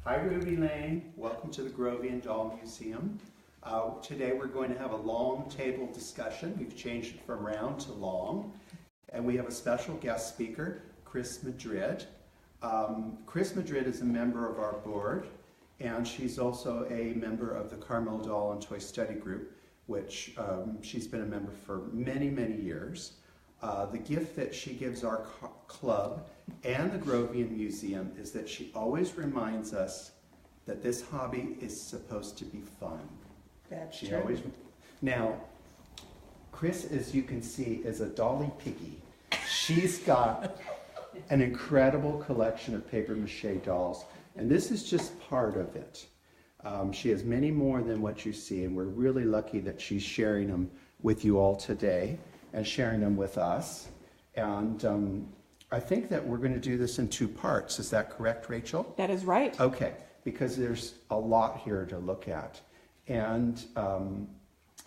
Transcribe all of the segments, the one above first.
Hi Ruby Lane, welcome to the Grovian Doll Museum. Today we're going to have a long table discussion. We've changed it from round to long. And we have a special guest speaker, Chris Madrid. Chris Madrid is a member of our board, and she's also a member of the Carmel Doll and Toy Study Group, which she's been a member for many, many years. The gift that she gives our club and the Grovian Museum is that she always reminds us that this hobby is supposed to be fun. That's true. Now, Chris, as you can see, is a dolly piggy. She's got an incredible collection of paper mache dolls, and this is just part of it. She has many more than what you see, and we're really lucky that she's sharing them with you all today and sharing them with us. And I think that we're going to do this in two parts. Is that correct, Rachel? That is right. Okay, because there's a lot here to look at. And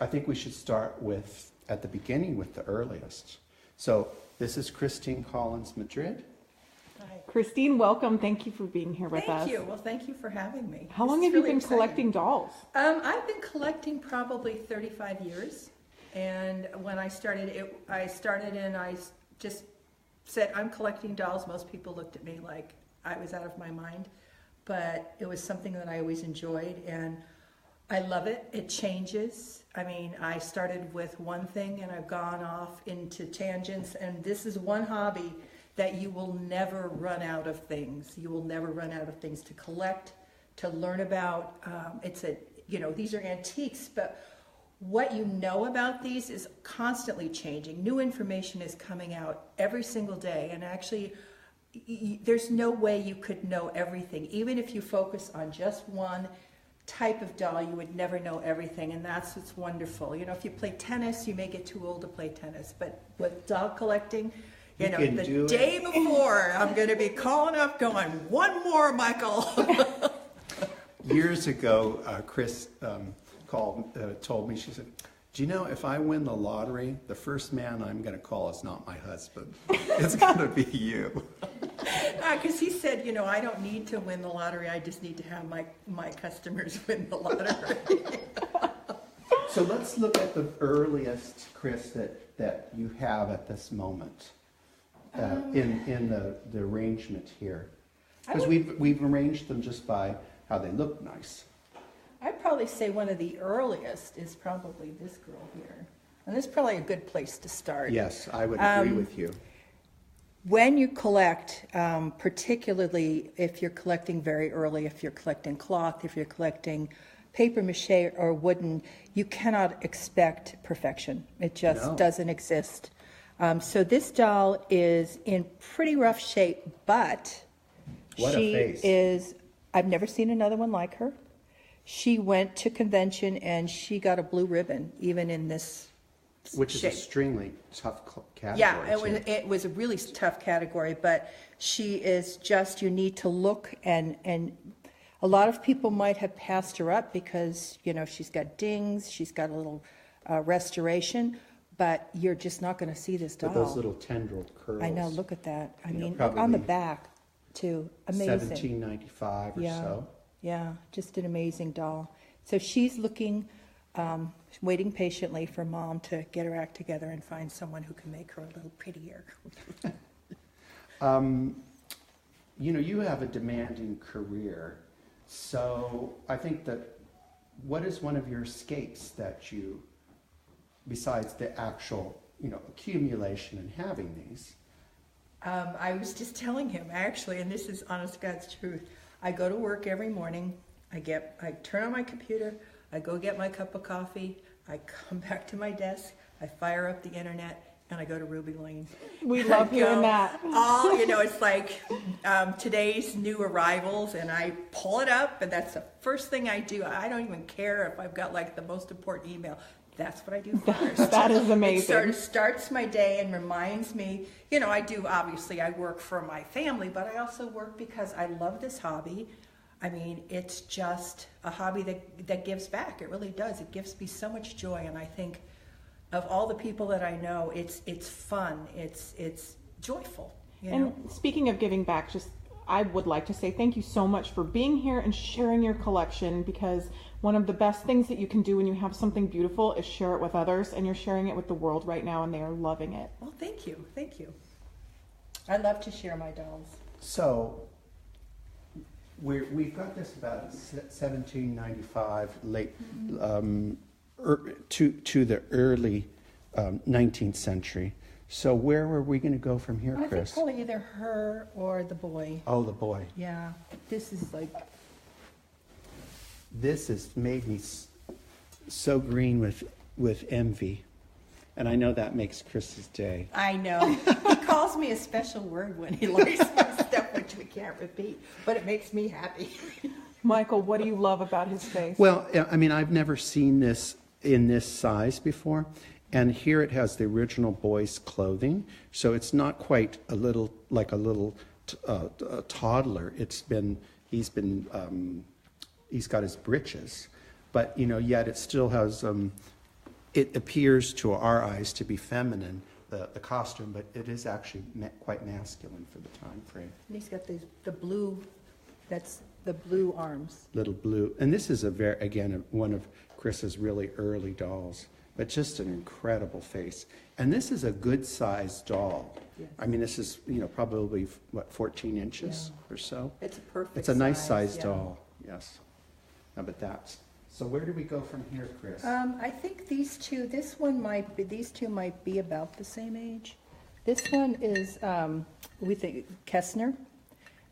I think we should start with, at the beginning, with the earliest. So this is Christine Collins Madrid. Hi. Christine, welcome. Thank you for being here with us. Thank you. Well, thank you for having me. How long have you been collecting dolls? I've been collecting probably 35 years. And when I started and I just said, I'm collecting dolls. Most people looked at me like I was out of my mind. But it was something that I always enjoyed, and I love it. It changes. I mean, I started with one thing, and I've gone off into tangents, and this is one hobby that you will never run out of things. You will never run out of things to collect, to learn about. These are antiques, but what you know about these is constantly changing. New information is coming out every single day, and actually there's no way you could know everything. Even if you focus on just one type of doll, you would never know everything, and that's what's wonderful. You know, if you play tennis, you may get too old to play tennis, but with doll collecting, the day before, I'm going to be calling up going, one more, Michael. Years ago, Chris told me, she said, do you know, if I win the lottery, the first man I'm going to call is not my husband. It's going to be you. Because he said, I don't need to win the lottery. I just need to have my customers win the lottery. So let's look at the earliest, Chris, that you have at this moment in the arrangement here. Because we've arranged them just by how they look nice. I'd probably say one of the earliest is probably this girl here. And this is probably a good place to start. Yes, I would agree with you. When you collect, particularly if you're collecting very early, if you're collecting cloth, if you're collecting paper mache or wooden, you cannot expect perfection. It just doesn't exist. So this doll is in pretty rough shape, but I've never seen another one like her. She went to convention and she got a blue ribbon, even in this Which is shape. an extremely tough category. Yeah, it was a really tough category, but she is just, you need to look, and a lot of people might have passed her up because, she's got dings, she's got a little restoration, but you're just not going to see this doll. With those little tendril curls. I know, look at that. I mean, on the back, too. Amazing. $17.95 or so. Yeah, just an amazing doll. So she's looking, waiting patiently for Mom to get her act together and find someone who can make her a little prettier. You have a demanding career, so I think that what is one of your escapes that you, besides the actual, accumulation and having these? I was just telling him, actually, and this is honest God's truth. I go to work every morning, I turn on my computer, I go get my cup of coffee, I come back to my desk, I fire up the internet, and I go to Ruby Lane. We love hearing that. It's like today's new arrivals, and I pull it up, and that's the first thing I do. I don't even care if I've got the most important email. That's what I do first. That is amazing. It sort of starts my day and reminds me, I work for my family, but I also work because I love this hobby. I mean, it's just a hobby that gives back. It really does. It gives me so much joy, and I think of all the people that I know, it's fun. It's joyful. And speaking of giving back, I would like to say thank you so much for being here and sharing your collection, because one of the best things that you can do when you have something beautiful is share it with others, and you're sharing it with the world right now, and they are loving it. Well, thank you. Thank you. I love to share my dolls. So we've got this about 1795 late to the early 19th century. So where were we going to go from here, I think Chris? probably either her or the boy. Oh, the boy. Yeah, this is like... This has made me so green with envy. And I know that makes Chris's day. I know. He calls me a special word when he likes my stuff, which we can't repeat, but it makes me happy. Michael, what do you love about his face? Well, I mean, I've never seen this in this size before. And here it has the original boy's clothing. So it's not quite a little toddler. He's got his breeches. But, yet it still has, it appears to our eyes to be feminine, the costume, but it is actually quite masculine for the time frame. And he's got the blue, that's the blue arms. Little blue. And this is one of Chris's really early dolls, but just an incredible face. And this is a good sized doll. Yes. I mean, this is, probably, 14 inches or so? It's a perfect It's a nice size, sized doll, yes. How about that? So where do we go from here, Chris? I think these two might be about the same age. This one is, we think, Kestner,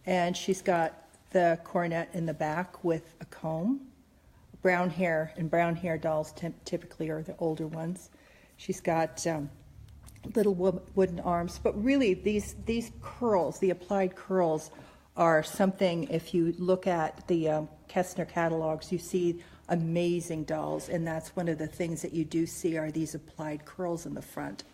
and she's got the coronet in the back with a comb. Brown hair, and brown hair dolls typically are the older ones. She's got little wooden arms, but really these curls, the applied curls, are something. If you look at the Kestner catalogs, you see amazing dolls, and that's one of the things that you do see are these applied curls in the front.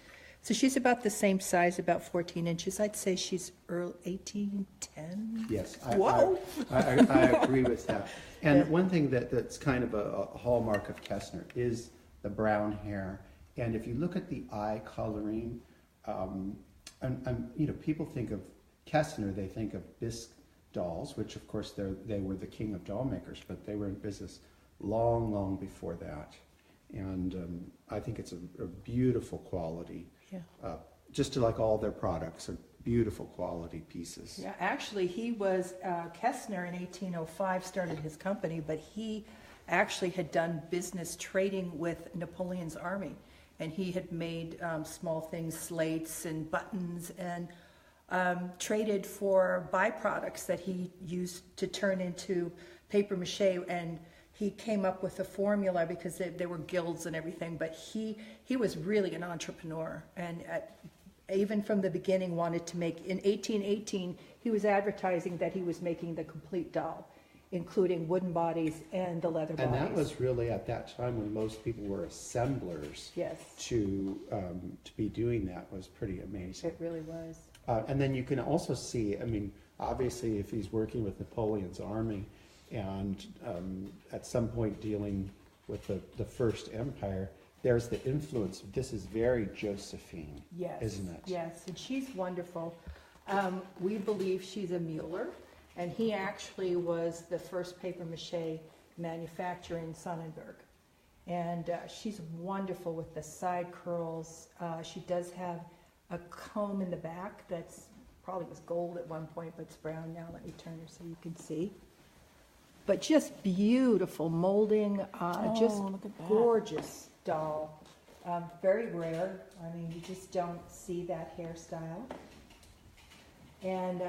So she's about the same size, about 14 inches. I'd say she's early 1810. Yes, Whoa. I agree with that. And one thing that's kind of a hallmark of Kestner is the brown hair. And if you look at the eye coloring, people think of Kestner, they think of bisque dolls, which of course they were the king of doll makers, but they were in business long, long before that. And I think it's a beautiful quality. Yeah. Just like all their products are beautiful quality pieces. Yeah, actually, he was, Kestner in 1805 started his company, but he actually had done business trading with Napoleon's army. And he had made small things, slates and buttons, and traded for byproducts that he used to turn into paper mache. And he came up with a formula because there were guilds and everything, but he was really an entrepreneur. And even from the beginning wanted to make, in 1818, he was advertising that he was making the complete doll, including wooden bodies and the leather bodies. And that was really at that time when most people were assemblers. Yes. To be doing that was pretty amazing. It really was. And then you can also see, I mean, obviously if he's working with Napoleon's army and at some point dealing with the First Empire, there's the influence. This is very Josephine, Yes. isn't it? Yes, and she's wonderful. We believe she's a Mueller, and he actually was the first paper mache manufacturer in Sonnenberg. And she's wonderful with the side curls. She does have a comb in the back that's probably was gold at one point, but it's brown now. Let me turn her so you can see. But just beautiful molding, just look at that. gorgeous doll. Very rare. I mean, you just don't see that hairstyle. And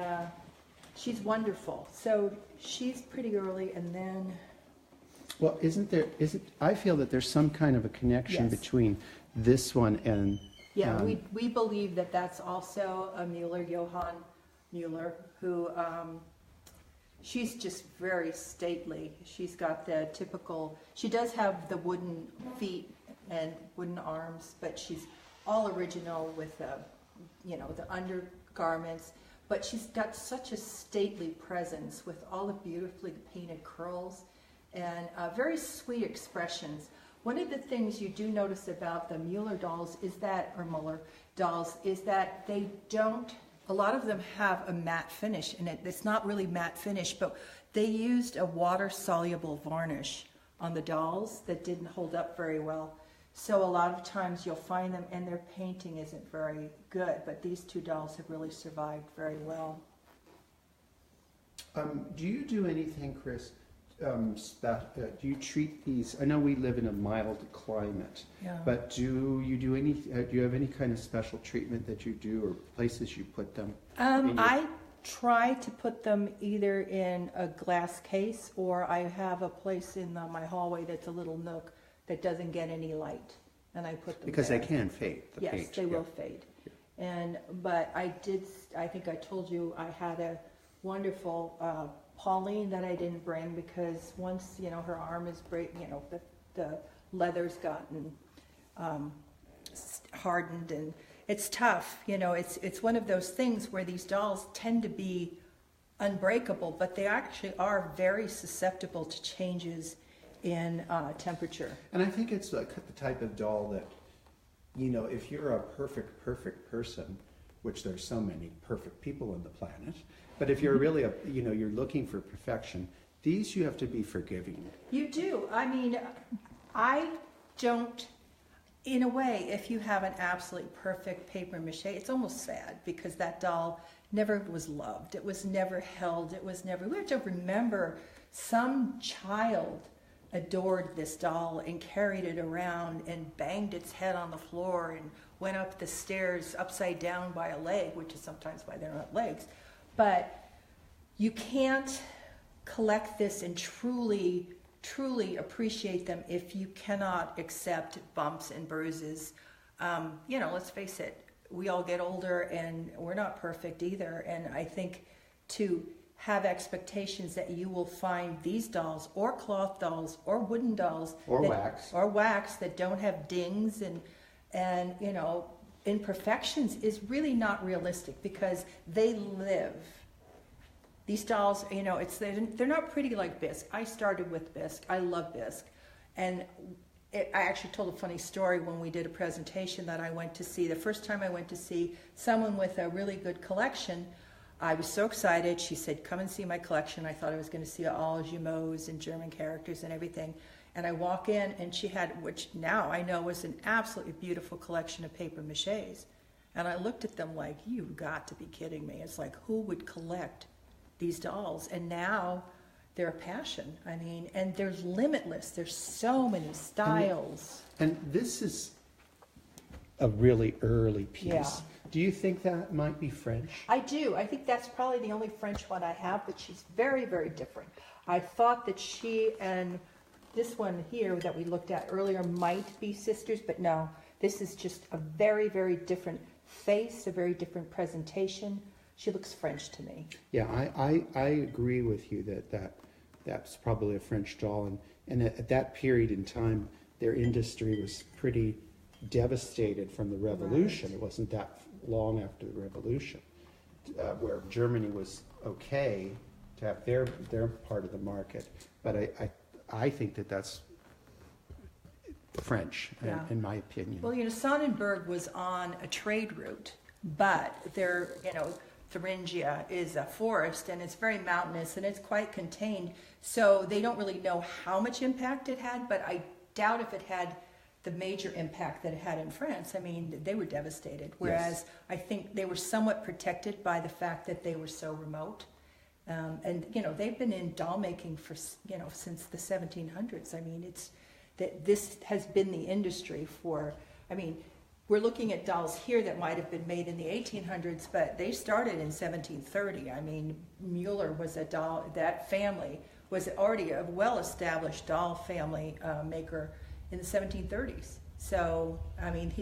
she's wonderful. So she's pretty early, and then... Well, I feel that there's some kind of a connection Yes. between this one and... Yeah, we believe that that's also a Mueller, Johann Mueller, who... she's just very stately. She's got the typical... She does have the wooden feet and wooden arms, but she's all original with the undergarments. But she's got such a stately presence with all the beautifully painted curls and very sweet expressions. One of the things you do notice about the Mueller dolls is that, or Mueller dolls, is that they don't A lot of them have a matte finish, and it's not really matte finish, but they used a water-soluble varnish on the dolls that didn't hold up very well. So a lot of times you'll find them and their painting isn't very good, but these two dolls have really survived very well. Do you do anything, Chris? Do you treat these? I know we live in a mild climate, Yeah. but do you have any kind of special treatment that you do, or places you put them? I try to put them either in a glass case, or I have a place in my hallway that's a little nook that doesn't get any light, and I put them Because there. they can fade. The Yes, paint, they yeah. will fade. But I think I told you I had a wonderful Pauline that I didn't bring because once, her arm is the leather's gotten hardened, and it's tough. It's one of those things where these dolls tend to be unbreakable, but they actually are very susceptible to changes in temperature. And I think it's the type of doll that, if you're a perfect person, which there's so many perfect people on the planet, but if you're really you're looking for perfection, these you have to be forgiving. You do. I mean, I don't, in a way, if you have an absolutely perfect paper mache, it's almost sad because that doll never was loved. It was never held. We have to remember some child adored this doll and carried it around and banged its head on the floor and went up the stairs upside down by a leg, which is sometimes why they're not legs. But you can't collect this and truly appreciate them if you cannot accept bumps and bruises. Let's face it, we all get older and we're not perfect either. And I think to have expectations that you will find these dolls or cloth dolls or wooden dolls or wax that don't have dings and imperfections is really not realistic because they live. These dolls, they're not pretty like bisque. I started with bisque. I love bisque. And I actually told a funny story when we did a presentation that I went to see. The first time I went to see someone with a really good collection, I was so excited. She said, come and see my collection. I thought I was going to see all Jumeaus and German characters and everything. And I walk in and she had, which now I know was an absolutely beautiful collection of paper maches. And I looked at them like, you've got to be kidding me. It's like, who would collect these dolls? And now they're a passion. I mean, and there's limitless. There's so many styles. And this is a really early piece. Yeah. Do you think that might be French? I do. I think that's probably the only French one I have, but she's very, very different. I thought that she and this one here that we looked at earlier might be sisters, but no. This is just a very, very different face, a very different presentation. She looks French to me. Yeah, I agree with you that's probably a French doll. And at that period in time, their industry was pretty devastated from the revolution. Right. It wasn't that long after the revolution where Germany was okay to have their part of the market. But I think that's French, yeah. in my opinion. Well, Sonnenberg was on a trade route, but their, Thuringia is a forest and it's very mountainous and it's quite contained. So they don't really know how much impact it had, but I doubt if it had the major impact that it had in France. I mean, they were devastated. Whereas yes. I think they were somewhat protected by the fact that they were so remote. And they've been in doll making for, since the 1700s. I mean, this has been the industry for, we're looking at dolls here that might have been made in the 1800s, but they started in 1730. I mean, Mueller was a doll, that family was already a well-established doll family maker in the 1730s. So,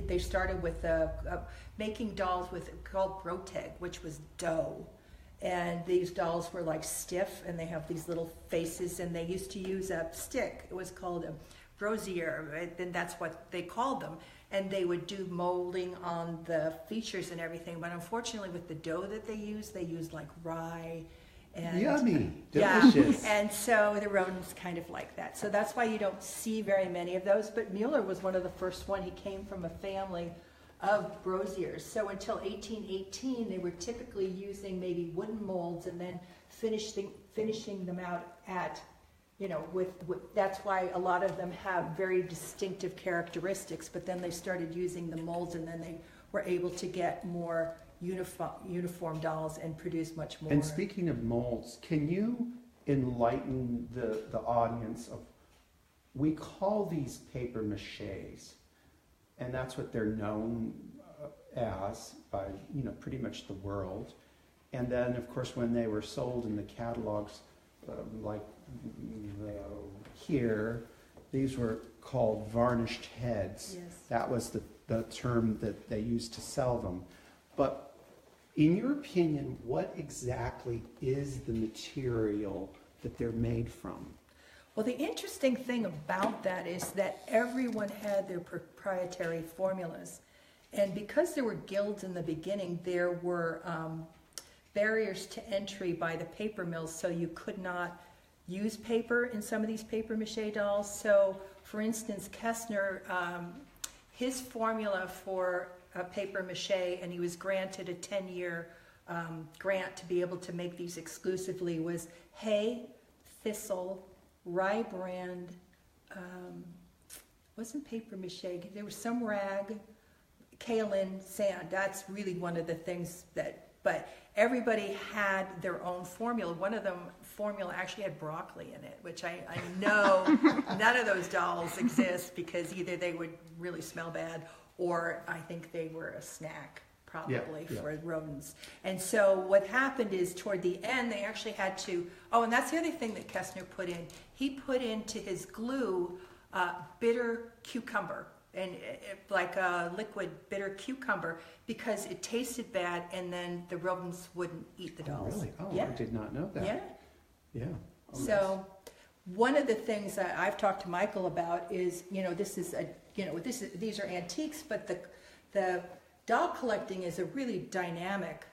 they started with making dolls called broteg, which was dough. And these dolls were like stiff, and they have these little faces, and they used to use a stick. It was called a brosier, right? And that's what they called them. And they would do molding on the features and everything. But unfortunately, with the dough that they used like rye. And, yummy, delicious. Yeah, and so the rodent's kind of like that. So that's why you don't see very many of those. But Mueller was one of the first one. He came from a family of broziers. So until 1818, they were typically using maybe wooden molds and then finishing them out at, you know, with that's why a lot of them have very distinctive characteristics, but then they started using the molds and then they were able to get more uniform dolls and produce much more. And speaking of molds, can you enlighten the audience of, we call these paper maches, and that's what they're known as by, you know, pretty much the world. And then, of course, when they were sold in the catalogs, like here, these were called varnished heads. Yes. That was the term that they used to sell them. But in your opinion, what exactly is the material that they're made from? Well, the interesting thing about that is that everyone had their proprietary formulas. And because there were guilds in the beginning, there were barriers to entry by the paper mills, so you could not use paper in some of these paper mache dolls. So, for instance, Kestner, his formula for paper mache, and he was granted a 10-year grant to be able to make these exclusively, was hay, thistle, rye brand, wasn't paper mache, there was some rag, kaolin, sand. That's really one of the things that, but everybody had their own formula. One of them formula actually had broccoli in it, which I know none of those dolls exist because either they would really smell bad or I think they were a snack probably for rodents. And so what happened is toward the end they actually had to, oh, and that's the other thing that Kestner put in. He put into his glue bitter cucumber, and like a liquid bitter cucumber, because it tasted bad and then the rodents wouldn't eat the dolls. Oh, really? Oh, yeah. I did not know that. Yeah. Yeah. Oh, So one of the things that I've talked to Michael about is, you know, this is a, you know, these are antiques, but the doll collecting is a really dynamic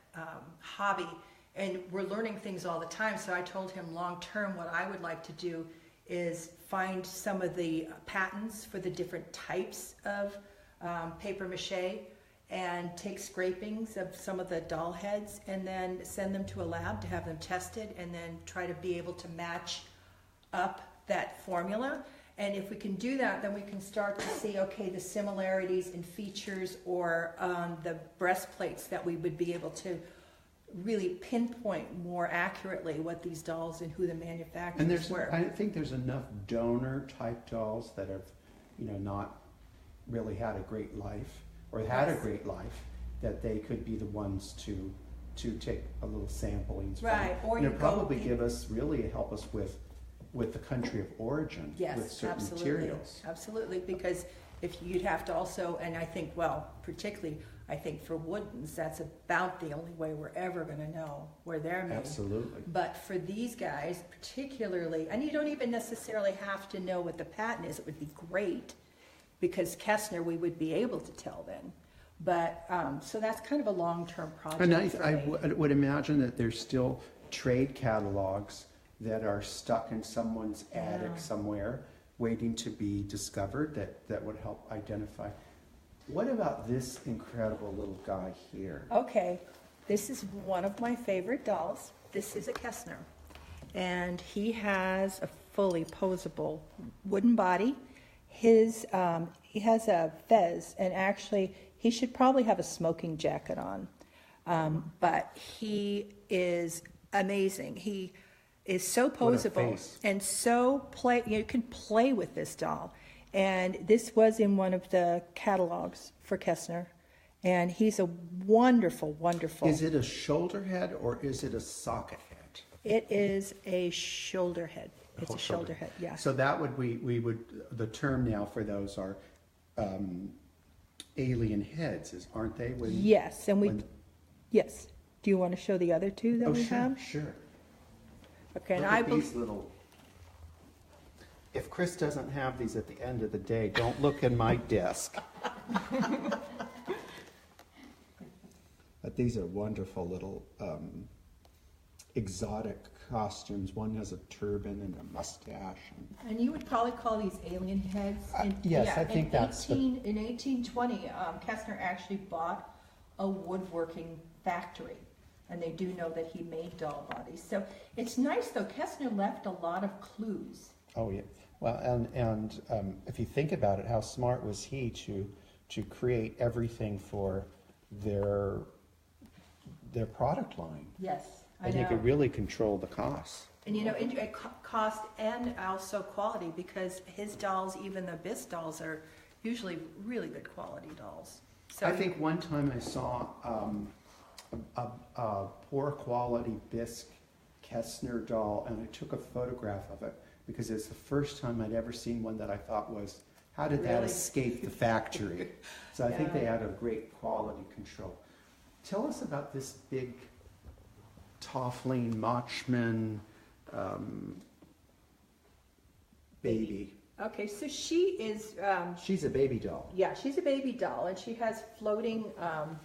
hobby, and we're learning things all the time. So I told him long term what I would like to do is find some of the patents for the different types of paper mache and take scrapings of some of the doll heads and then send them to a lab to have them tested and then try to be able to match up that formula. And if we can do that, then we can start to see, okay, the similarities in features or the breastplates that we would be able to really pinpoint more accurately what these dolls and who the manufacturers were. I think there's enough donor type dolls that have, you know, not really had a great life or had a great life, that they could be the ones to take a little samplings from. Right, or and you it'd probably give us, really help us with the country of origin, with certain materials. Absolutely, because if you'd have to also, and I think, well, particularly, I think for woodens, that's about the only way we're ever going to know where they're made. Absolutely. But for these guys, particularly, and you don't even necessarily have to know what the patent is, it would be great, because Kestner, we would be able to tell then. But, so that's kind of a long-term project. And I would imagine that there's still trade catalogs that are stuck in someone's attic somewhere, waiting to be discovered, that would help identify. What about this incredible little guy here? Okay, this is one of my favorite dolls. This is a Kestner, and he has a fully posable wooden body. He has a fez, and actually he should probably have a smoking jacket on, but he is amazing. He is so posable and so you can play with this doll. And this was in one of the catalogs for Kestner, and he's a wonderful, wonderful. Is it a shoulder head or is it a socket head? It is a shoulder head. It's a shoulder head, yeah. So that would we would, the term now for those are alien heads, aren't they? Yes, and yes. Do you want to show the other two that we have? Sure. Okay, Look and at these little. If Chris doesn't have these at the end of the day, don't look in my desk. But these are wonderful little exotic costumes. One has a turban and a mustache. And you would probably call these alien heads. Yes, I think that's in 1820, Kestner actually bought a woodworking factory, and they do know that he made doll bodies. So it's nice, though. Kestner left a lot of clues. Oh yeah. Well, and if you think about it, how smart was he to create everything for their product line? Yes, I And know. he could really control the costs. And you know, cost and also quality, because his dolls, even the Bisque dolls, are usually really good quality dolls. So I think one time I saw a poor quality Bisque Kestner doll, and I took a photograph of it because it's the first time I'd ever seen one that I thought was, how did that Really? escape the factory? So I think Yeah. they had a great quality control. Tell us about this big Toffling Machman baby. okay, so she is. She's a baby doll. Yeah, she's a baby doll, and she has floating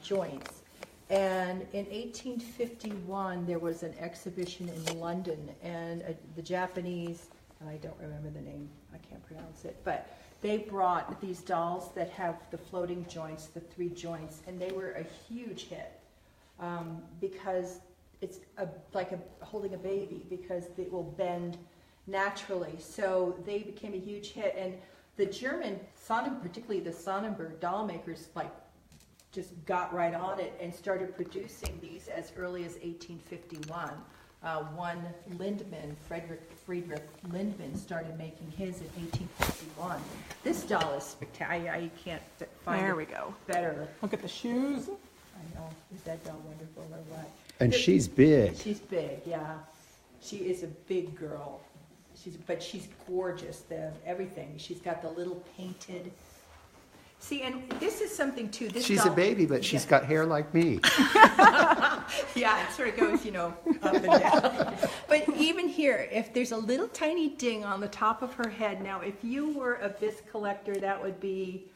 joints. And in 1851, there was an exhibition in London, and the Japanese, and I don't remember the name, I can't pronounce it, but they brought these dolls that have the floating joints, the 3 joints, and they were a huge hit because it's like holding a baby, because it will bend naturally. So they became a huge hit, and the German, particularly the Sonnenberg doll makers, like just got right on it and started producing these as early as 1851. One Lindman, Friedrich Lindman, started making his in 1851. This doll is spectacular. I can't find There it we go. better. Look at the shoes. I know. Is that doll wonderful or what? And she's big. She's big, yeah. She is a big girl. But she's gorgeous. Everything. She's got the little painted. See, and this is something too. She's a baby, but she's got hair like me. Yeah, it sort of goes, up and down. But even here, if there's a little tiny ding on the top of her head, now if you were a Bisque collector, that would be,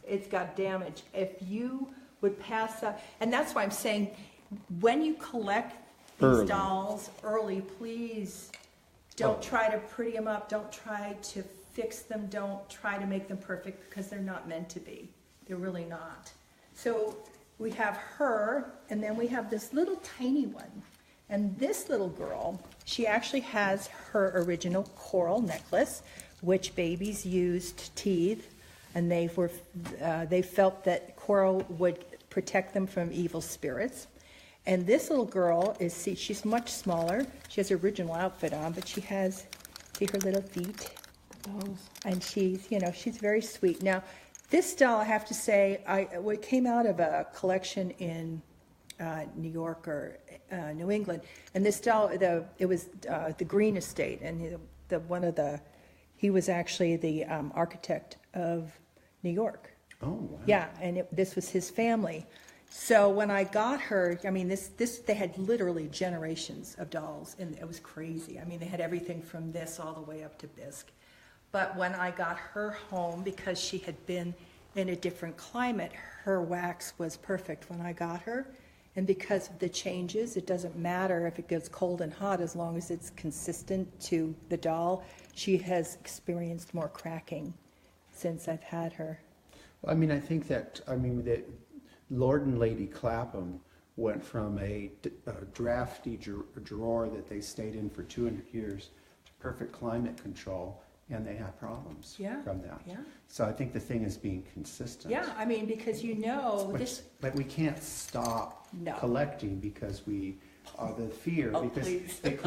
it's got damage. If you would pass up, and that's why I'm saying, when you collect these dolls early, please don't try to pretty them up. Don't try to fix them. Don't try to make them perfect, because they're not meant to be. They're really not. So we have her, and then we have this little tiny one. And this little girl, she actually has her original coral necklace, which babies used to teeth, and they felt that coral would protect them from evil spirits. And this little girl she's much smaller. She has her original outfit on, but she has, see her little feet? And she's very sweet. Now, this doll, I have to say, it came out of a collection in New York or New England, and this doll, it was the Green Estate, and he was actually the architect of New York. Oh, wow. Yeah, and this was his family. So when I got her, I mean, they had literally generations of dolls, and it was crazy. I mean, they had everything from this all the way up to Bisque. But when I got her home, because she had been in a different climate, her wax was perfect when I got her. And because of the changes, it doesn't matter if it gets cold and hot, as long as it's consistent to the doll. She has experienced more cracking since I've had her. I mean, I think that Lord and Lady Clapham went from a drafty drawer that they stayed in for 200 years to perfect climate control, and they had problems from that. Yeah. So I think the thing is being consistent. Yeah, I mean, because But we can't stop collecting because we are the fear, because please. it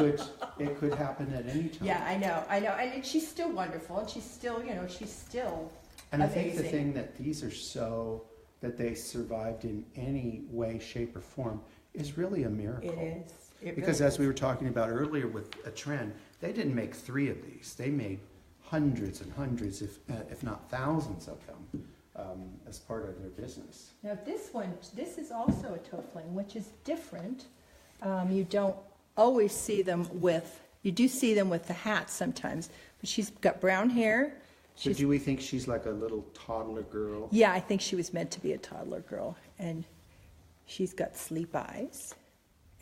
could happen at any time. Yeah, I know, and she's still wonderful, and she's still, she's still And amazing. I think the thing that these are that they survived in any way, shape, or form is really a miracle. It is. Because as we were talking about earlier with a trend, they didn't make 3 of these. They made hundreds and hundreds, if not thousands of them, as part of their business. Now this is also a Toffling, which is different. You don't always see them you do see them with the hat sometimes, but she's got brown hair. So do we think she's like a little toddler girl? Yeah, I think she was meant to be a toddler girl, and she's got sleep eyes,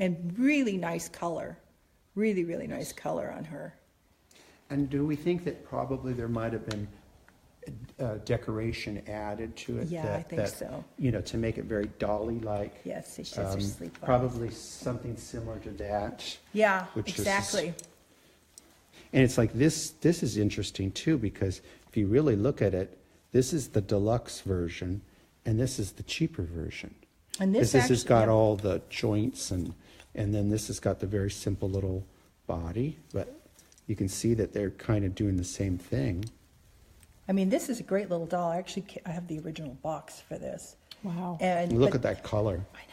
And really nice color. Really, really nice color on her. And do we think that probably there might have been decoration added to it? Yeah, I think so. You know, to make it very dolly-like? Yes, she has her sleep on. Probably something similar to that. Yeah, which exactly. And it's like this is interesting too, because if you really look at it, this is the deluxe version, and this is the cheaper version. And this has got yeah. all the joints, and then this has got the very simple little body, but you can see that they're kind of doing the same thing. I mean, this is a great little doll. I have the original box for this. Wow. And Look at that color. I know.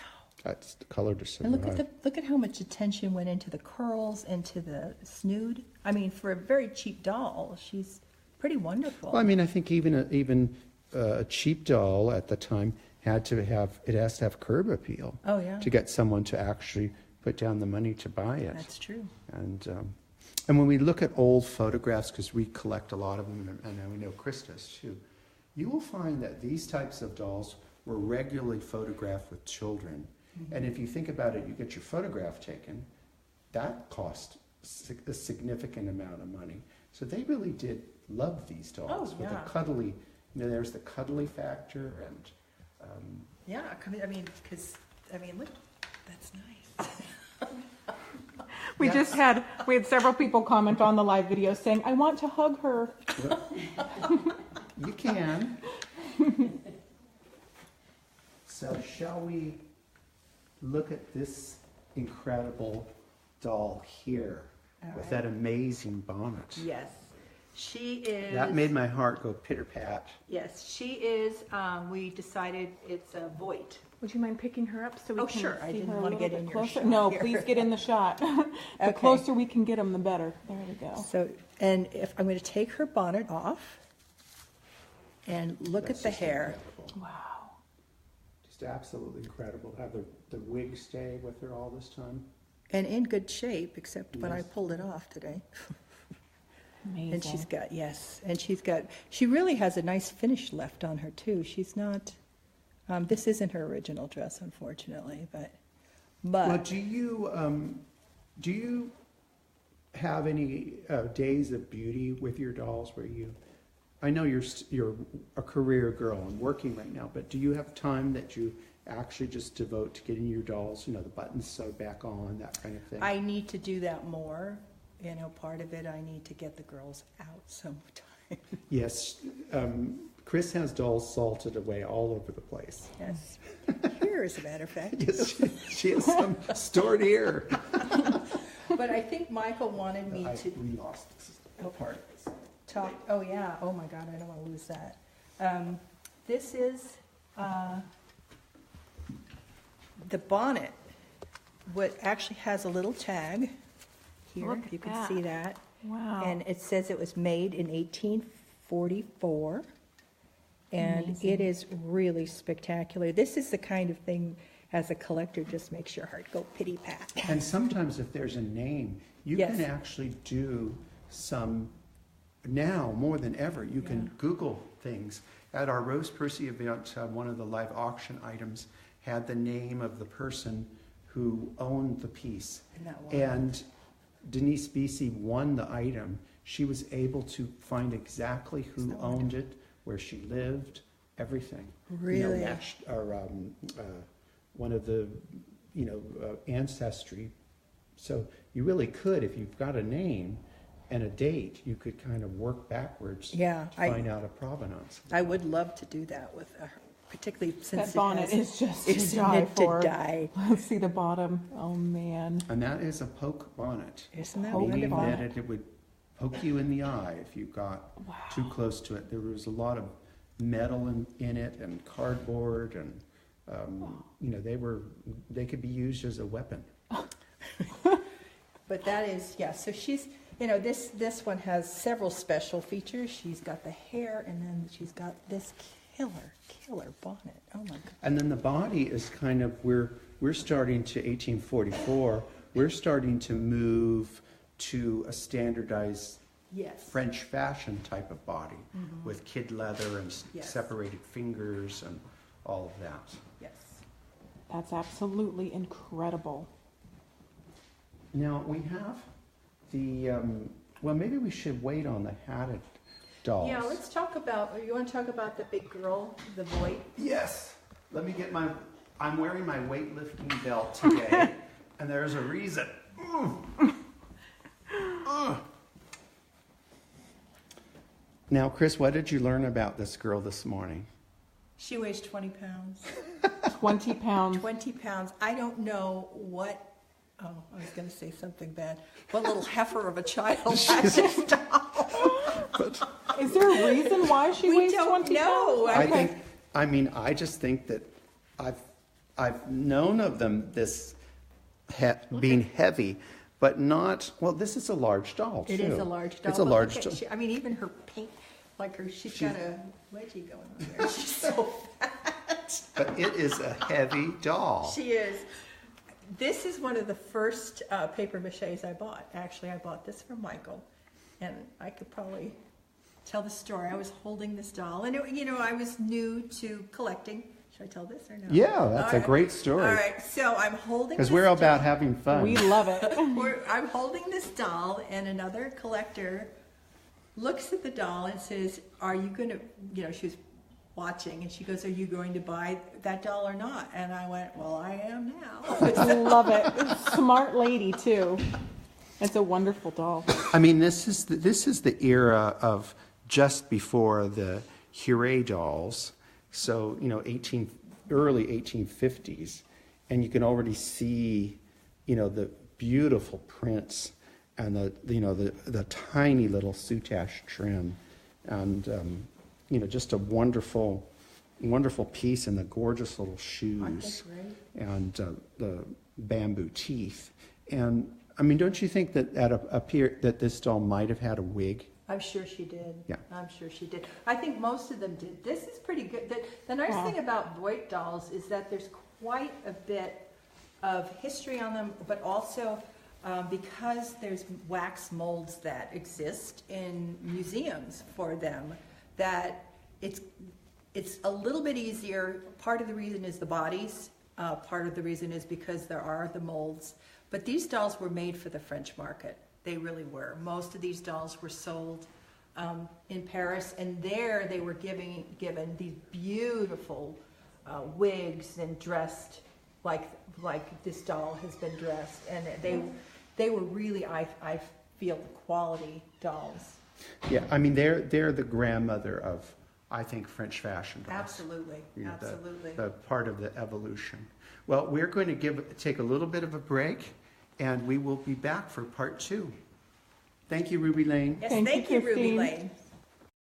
That's the color to And survive. look at how much attention went into the curls, into the snood. I mean, for a very cheap doll, she's pretty wonderful. Well, I mean, I think even a cheap doll at the time has to have curb appeal. Oh, yeah. To get someone to actually put down the money to buy it. That's true. And when we look at old photographs, because we collect a lot of them, and we know Chris does too, you will find that these types of dolls were regularly photographed with children. Mm-hmm. And if you think about it, you get your photograph taken, that cost a significant amount of money. So they really did love these dolls. Oh, yeah. With a cuddly, there's the cuddly factor, and Yeah, I mean, because, look, that's nice. We had several people comment on the live video saying, I want to hug her. you can. So shall we look at this incredible doll here with that amazing bonnet? Yes. She is... That made my heart go pitter-pat. Yes, she is, we decided it's a Voight. Would you mind picking her up so we can sure. I see didn't her a want to little get in bit your closer? shot No, here. please get in the shot. The Okay. closer we can get them, the better. There we go. So, and if I'm going to take her bonnet off and look That's at the just hair. incredible. Wow. Just absolutely incredible. Have the wig stay with her all this time. And in good shape, except when I Yes. pulled it off today. Amazing. And she really has a nice finish left on her too. She's not, this isn't her original dress, unfortunately, but Well, do you have any days of beauty with your dolls where you? I know you're a career girl and working right now, but do you have time that you actually just devote to getting your dolls, the buttons sewed back on, that kind of thing? I need to do that more. Part of it, I need to get the girls out sometime. Yes, Chris has dolls salted away all over the place. Yes. Here, as a matter of fact. Yes, she has some stored here. But I think Michael wanted me to We lost this part. talk, oh yeah, oh my God, I don't want to lose that. This is the bonnet, what actually has a little tag here, Look at you can that. see that. Wow. And it says it was made in 1844. And Amazing. it is really spectacular. This is the kind of thing, as a collector, just makes your heart go pity-pat. And sometimes if there's a name, you Yes. can actually do some, now more than ever, you can Google things. At our Rose Percy event, one of the live auction items had the name of the person who owned the piece. Isn't that wild? And Denise Beasy won the item. She was able to find exactly who Isn't that owned it, where she lived, everything. Really? One of the, ancestry. So you really could, if you've got a name and a date, you could kind of work backwards Yeah, to find out a provenance. I would love to do that with her, particularly since That bonnet is just it's to die meant for. to die. Let's see the bottom. Oh, man. And that is a poke bonnet. Isn't that Poke Meaning wonderful? bonnet. that it would poke you in the eye if you got too close to it. There was a lot of metal in it and cardboard, and they could be used as a weapon. But that is, yeah, so she's, this one has several special features. She's got the hair, and then she's got this killer bonnet. Oh my God. And then the body is kind of, we're starting to 1844, we're starting to move to a standardized Yes. French fashion type of body with kid leather and Yes. separated fingers and all of that. Yes. That's absolutely incredible. Now we have the, well, maybe we should wait on the hatted dolls. Yeah, let's talk about, you want to talk about the big girl, the Voight? Yes. Let me get I'm wearing my weightlifting belt today, and there's a reason. Now, Chris, what did you learn about this girl this morning? She weighs 20 pounds. 20 pounds. 20 pounds. I don't know what, oh, I was going to say something bad. What little heifer of a child had this doll. Is there a reason why she weighs 20 know. pounds? I just think that I've known of them being heavy, but not, well, this is a large doll, too. It is a large doll. It's a large doll. I mean, even her paint, she's got a wedgie going on there. She's so fat. But it is a heavy doll. She is. This is one of the first paper maches I bought. Actually, I bought this from Michael, and I could probably tell the story. I was holding this doll, and I was new to collecting. Should I tell this or no? Yeah, that's a great story. All right, so I'm holding because we're about having fun. We love it. I'm holding this doll, and another collector looks at the doll and says, "Are you going to?" She was watching, and she goes, "Are you going to buy that doll or not?" And I went, "Well, I am now." I love it. Smart lady too. It's a wonderful doll. I mean, this is the era of just before the Hure dolls. So, early 1850s, and you can already see, the beautiful prints and the tiny little soutache trim, and just a wonderful piece, and the gorgeous little shoes, and the bamboo teeth. And I mean, don't you think that that this doll might have had a wig? I'm sure she did. Yeah. I'm sure she did. I think most of them did. This is pretty good. The nice thing about Voight dolls is that there's quite a bit of history on them, but also because there's wax molds that exist in museums for them, that it's a little bit easier. Part of the reason is the bodies. Part of the reason is because there are the molds. But these dolls were made for the French market. They really were. Most of these dolls were sold in Paris, and there they were given these beautiful wigs and dressed like this doll has been dressed. And they were really, I feel, quality dolls. Yeah, I mean, they're the grandmother of, I think, French fashion dolls. Absolutely, absolutely. The part of the evolution. Well, we're going to take a little bit of a break, and we will be back for part 2. Thank you, Ruby Lane. Yes, Thank thank you, you, Ruby Christine. Lane.